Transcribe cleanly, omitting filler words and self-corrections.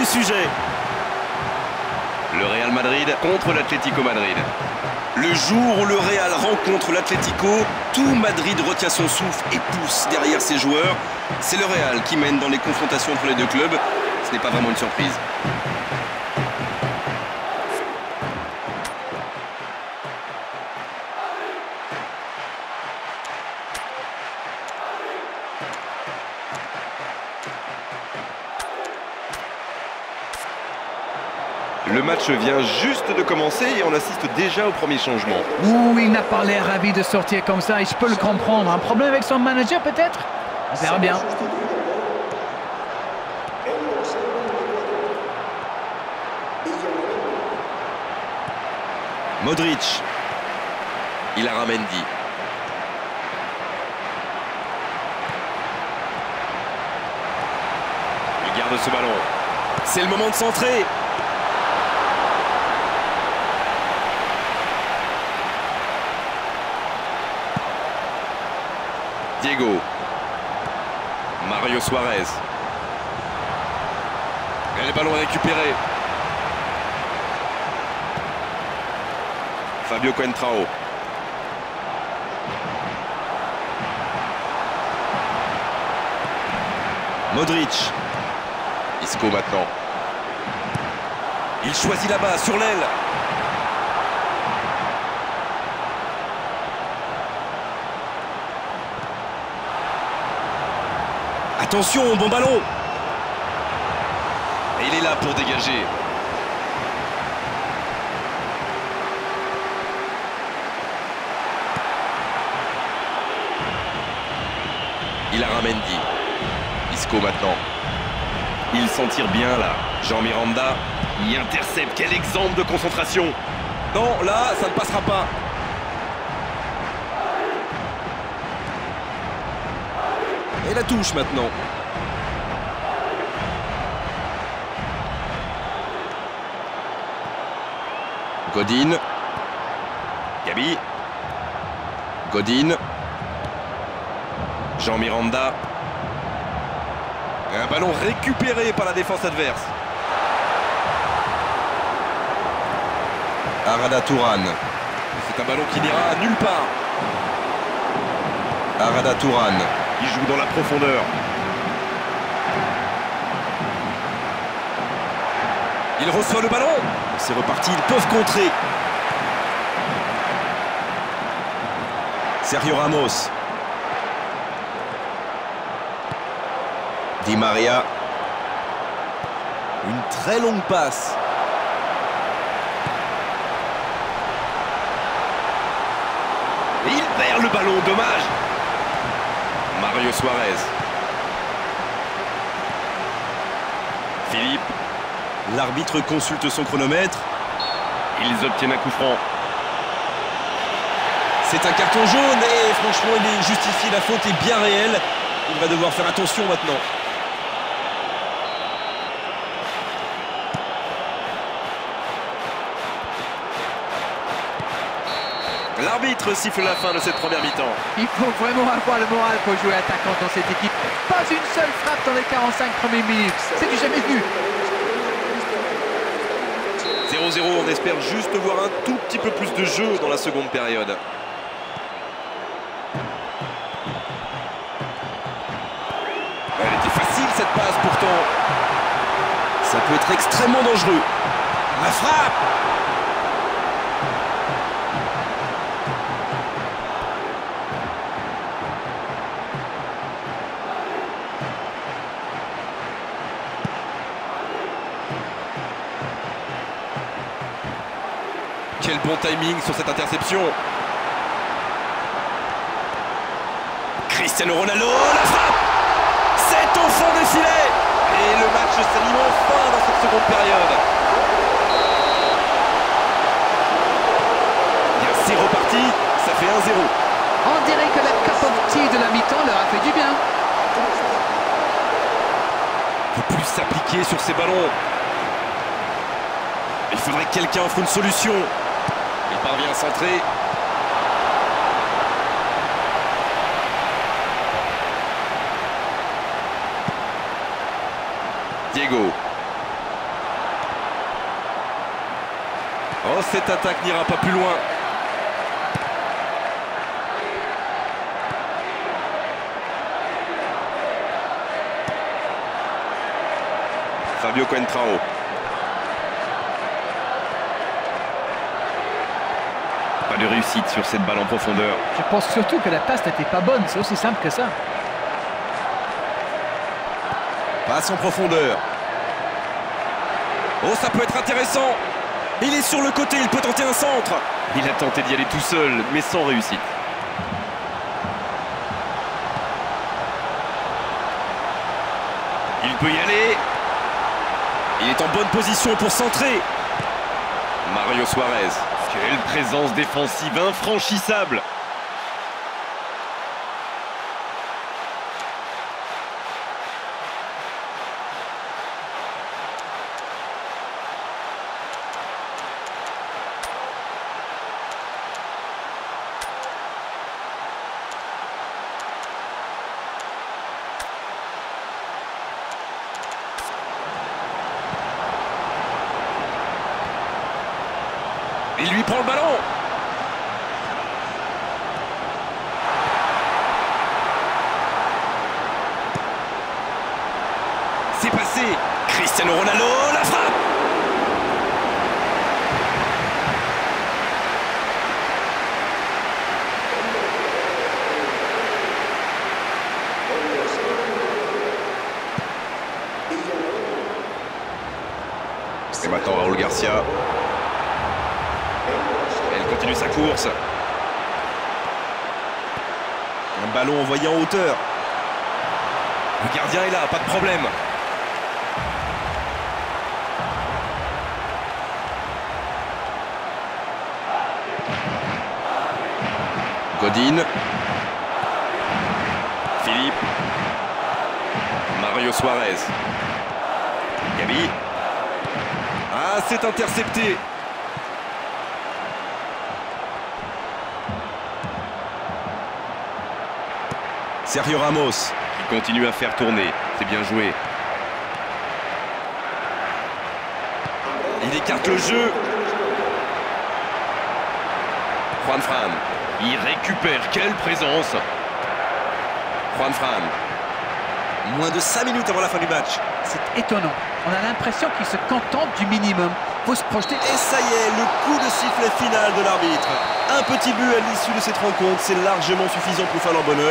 sujet. Le Real Madrid contre l'Atlético Madrid. Le jour où le Real rencontre l'Atlético, tout Madrid retient son souffle et pousse derrière ses joueurs. C'est le Real qui mène dans les confrontations entre les deux clubs. Ce n'est pas vraiment une surprise. Le match vient juste de commencer et on assiste déjà au premier changement. Ouh, il n'a pas l'air ravi de sortir comme ça et je peux le comprendre. Un problème avec son manager peut-être? On verra bien. Modric. Il a Ramendi. Il garde ce ballon. C'est le moment de centrer. Diego. Mario Suarez. Et le ballon est récupéré. Fabio Coentrao. Modric. Isco maintenant. Il choisit là-bas, sur l'aile. Attention, bon ballon. Et il est là pour dégager. Il a Ramendi. Isco maintenant. Il s'en tire bien là. Jean Miranda y intercepte. Quel exemple de concentration. Non, là, ça ne passera pas. Et la touche maintenant. Godin. Gabi. Godin. Jean Miranda. Un ballon récupéré par la défense adverse. Arada Touran. C'est un ballon qui n'ira nulle part. Arada Touran. Il joue dans la profondeur. Il reçoit le ballon. C'est reparti, ils peuvent contrer. Sergio Ramos. Di Maria. Une très longue passe. Et il perd le ballon, dommage. Mario Suarez. Philippe. L'arbitre consulte son chronomètre. Ils obtiennent un coup franc. C'est un carton jaune et franchement il est justifié, la faute est bien réelle. Il va devoir faire attention maintenant. L'arbitre siffle la fin de cette première mi-temps. Il faut vraiment avoir le moral pour jouer attaquant dans cette équipe. Pas une seule frappe dans les 45 premières minutes. C'est du jamais vu. 0-0, on espère juste voir un tout petit peu plus de jeu dans la seconde période. Elle était facile cette passe pourtant. Ça peut être extrêmement dangereux. La frappe. Quel bon timing sur cette interception. Cristiano Ronaldo, la frappe. C'est au fond des filets. Et le match s'anime enfin dans cette seconde période. Bien, c'est reparti, ça fait 1-0. On dirait que la cup of tea de la mi-temps leur a fait du bien. Il ne peut plus s'appliquer sur ces ballons. Il faudrait que quelqu'un offre une solution. Il parvient à centrer. Diego. Oh, cette attaque n'ira pas plus loin. Fabio Coentrao. Pas de réussite sur cette balle en profondeur. Je pense surtout que la passe n'était pas bonne, c'est aussi simple que ça. Passe en profondeur. Oh, ça peut être intéressant. Il est sur le côté, il peut tenter un centre. Il a tenté d'y aller tout seul, mais sans réussite. Il peut y aller. Il est en bonne position pour centrer. Mario Suarez. Quelle présence défensive infranchissable. Il lui prend le ballon. C'est passé. Cristiano Ronaldo, la frappe. Et maintenant Raúl Garcia. Elle continue sa course. Un ballon envoyé en hauteur. Le gardien est là, pas de problème. Godin. Philippe. Mario Suarez. Gabi. Ah, c'est intercepté. Sergio Ramos. Qui continue à faire tourner. C'est bien joué. Il écarte le jeu. Juan Fran. Il récupère. Quelle présence. Juan Fran. Moins de 5 minutes avant la fin du match. C'est étonnant. On a l'impression qu'il se contente du minimum. Faut se projeter. Et ça y est, le coup de sifflet final de l'arbitre. Un petit but à l'issue de cette rencontre, c'est largement suffisant pour faire leur bonheur.